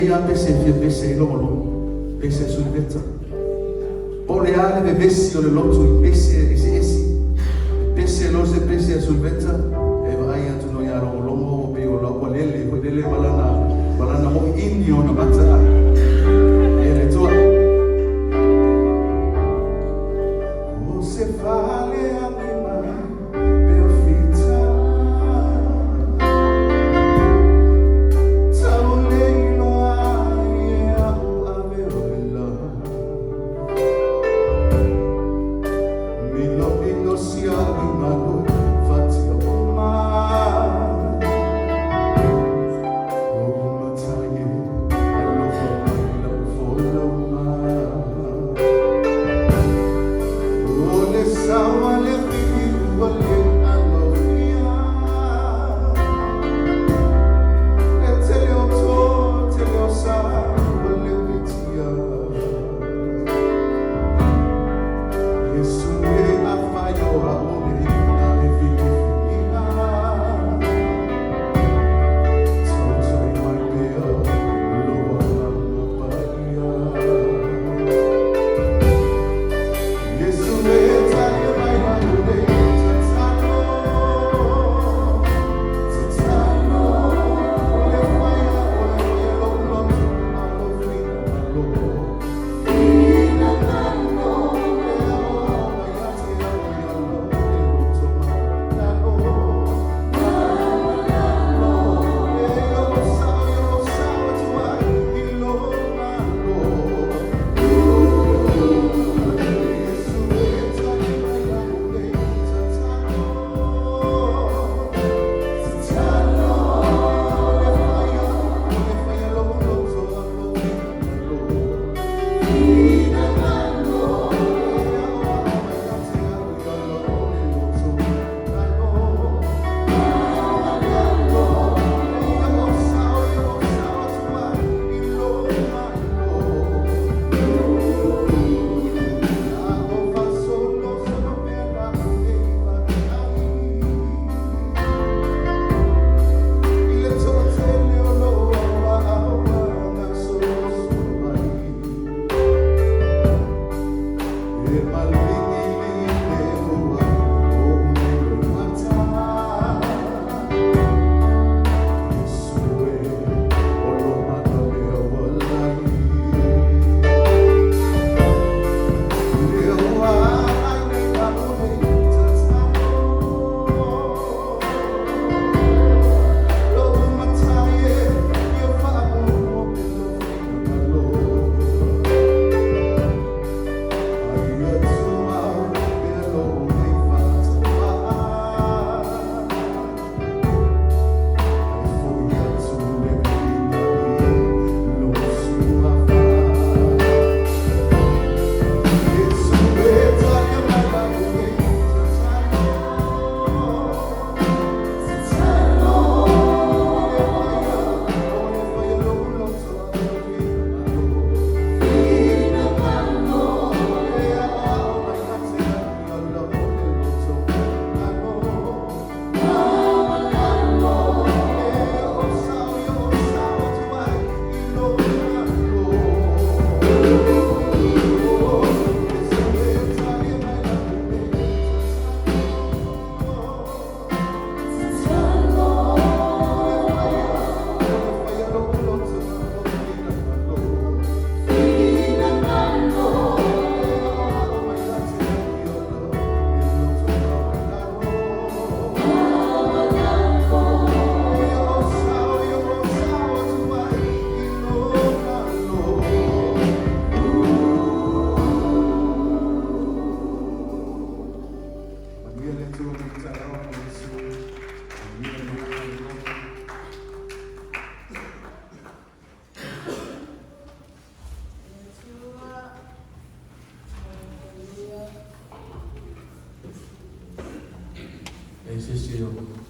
Pese fie pese lolo pese sul vetta boreale de besio le lotu pese esi pese lo se pese sul vetta e vai a tu no ya ro longo be o lo lele balana mo indio no mata e le tua o se vale a prima per fitta Esse estilo.